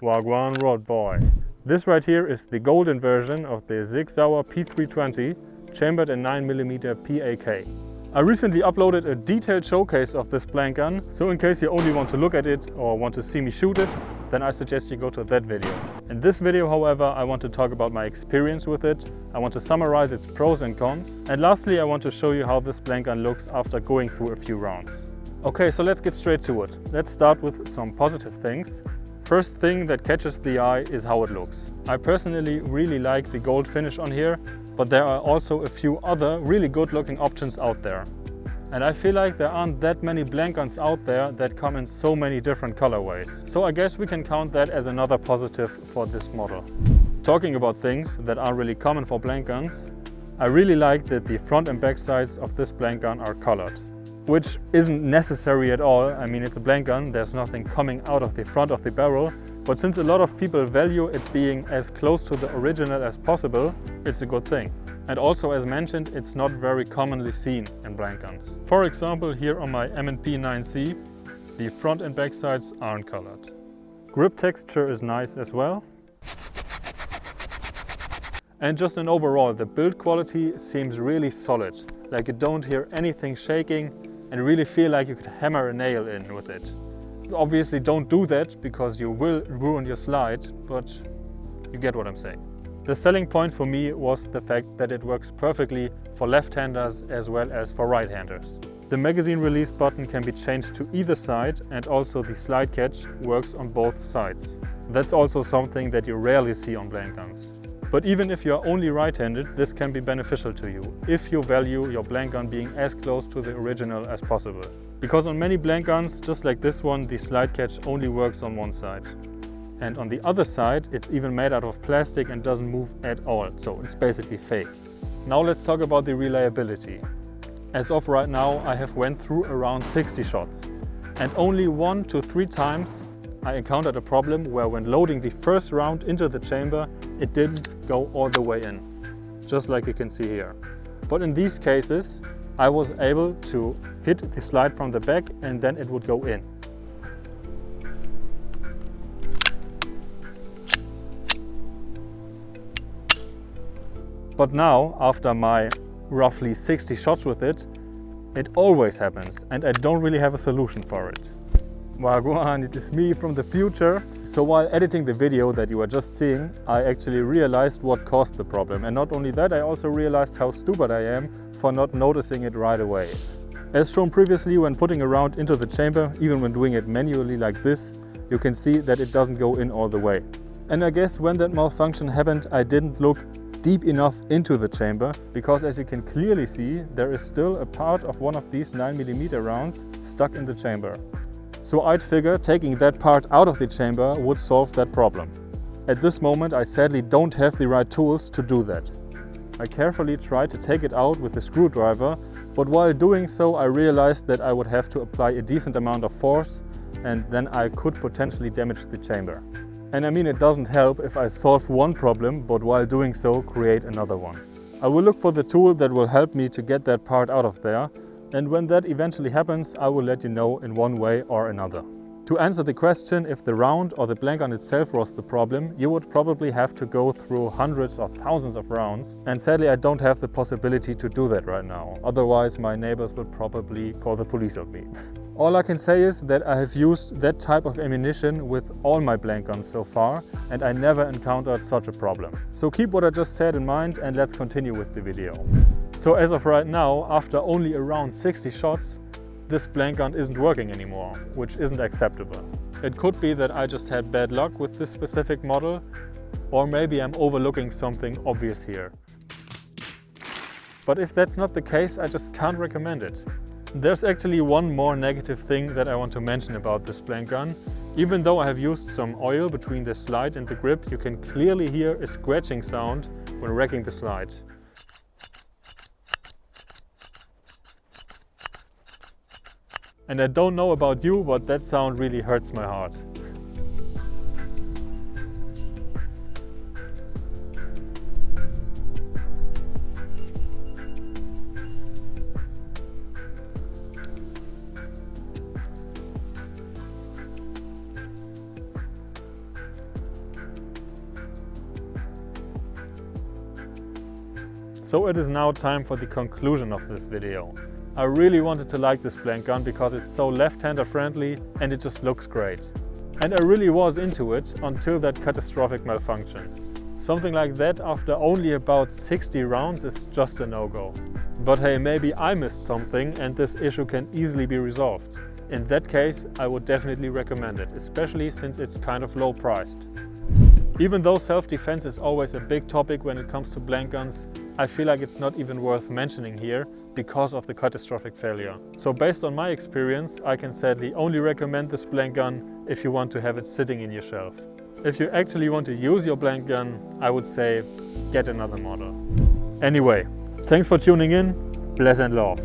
Wagwan Road Boy. This right here is the golden version of the SIG Sauer P320, chambered in 9mm P.A.K. I recently uploaded a detailed showcase of this blank gun, so in case you only want to look at it or want to see me shoot it, then I suggest you go to that video. In this video, however, I want to talk about my experience with it, I want to summarize its pros and cons, and lastly I want to show you how this blank gun looks after going through a few rounds. Okay, so let's get straight to it. Let's start with some positive things. First thing that catches the eye is how it looks. I personally really like the gold finish on here, but there are also a few other really good looking options out there. And I feel like there aren't that many blank guns out there that come in so many different colorways. So I guess we can count that as another positive for this model. Talking about things that are really common for blank guns, I really like that the front and back sides of this blank gun are colored. Which isn't necessary at all. I mean, it's a blank gun, there's nothing coming out of the front of the barrel. But since a lot of people value it being as close to the original as possible, it's a good thing. And also, as mentioned, it's not very commonly seen in blank guns. For example, here on my M&P 9C, the front and back sides aren't colored. Grip texture is nice as well. And just in overall, the build quality seems really solid. Like you don't hear anything shaking and really feel like you could hammer a nail in with it. Obviously don't do that because you will ruin your slide, but you get what I'm saying. The selling point for me was the fact that it works perfectly for left-handers as well as for right-handers. The magazine release button can be changed to either side, and also the slide catch works on both sides. That's also something that you rarely see on blank guns. But even if you are only right-handed, this can be beneficial to you if you value your blank gun being as close to the original as possible. Because on many blank guns, just like this one, the slide catch only works on one side. And on the other side, it's even made out of plastic and doesn't move at all, so it's basically fake. Now let's talk about the reliability. As of right now, I have went through around 60 shots. And only 1 to 3 times I encountered a problem where when loading the first round into the chamber, it didn't go all the way in, just like you can see here. But in these cases, I was able to hit the slide from the back and then it would go in. But now, after my roughly 60 shots with it, it always happens and I don't really have a solution for it. Wagwan, it is me from the future. So while editing the video that you are just seeing, I actually realized what caused the problem. And not only that, I also realized how stupid I am for not noticing it right away. As shown previously, when putting a round into the chamber, even when doing it manually like this, you can see that it doesn't go in all the way. And I guess when that malfunction happened, I didn't look deep enough into the chamber, because as you can clearly see, there is still a part of one of these 9mm rounds stuck in the chamber. So I'd figure taking that part out of the chamber would solve that problem. At this moment I sadly don't have the right tools to do that. I carefully tried to take it out with a screwdriver, but while doing so I realized that I would have to apply a decent amount of force, and then I could potentially damage the chamber. And I mean, it doesn't help if I solve one problem, but while doing so create another one. I will look for the tool that will help me to get that part out of there. And when that eventually happens, I will let you know in one way or another. To answer the question if the round or the blank gun itself was the problem, you would probably have to go through hundreds or thousands of rounds. And sadly, I don't have the possibility to do that right now. Otherwise, my neighbors would probably call the police on me. All I can say is that I have used that type of ammunition with all my blank guns so far, and I never encountered such a problem. So keep what I just said in mind and let's continue with the video. So as of right now, after only around 60 shots, this blank gun isn't working anymore, which isn't acceptable. It could be that I just had bad luck with this specific model, or maybe I'm overlooking something obvious here. But if that's not the case, I just can't recommend it. There's actually one more negative thing that I want to mention about this blank gun. Even though I have used some oil between the slide and the grip, you can clearly hear a scratching sound when racking the slide. And I don't know about you, but that sound really hurts my heart. So it is now time for the conclusion of this video. I really wanted to like this blank gun because it's so left-hander friendly and it just looks great. And I really was into it until that catastrophic malfunction. Something like that after only about 60 rounds is just a no-go. But hey, maybe I missed something and this issue can easily be resolved. In that case, I would definitely recommend it, especially since it's kind of low priced. Even though self-defense is always a big topic when it comes to blank guns, I feel like it's not even worth mentioning here because of the catastrophic failure. So based on my experience, I can sadly only recommend this blank gun if you want to have it sitting in your shelf. If you actually want to use your blank gun, I would say get another model. Anyway, thanks for tuning in, bless and love.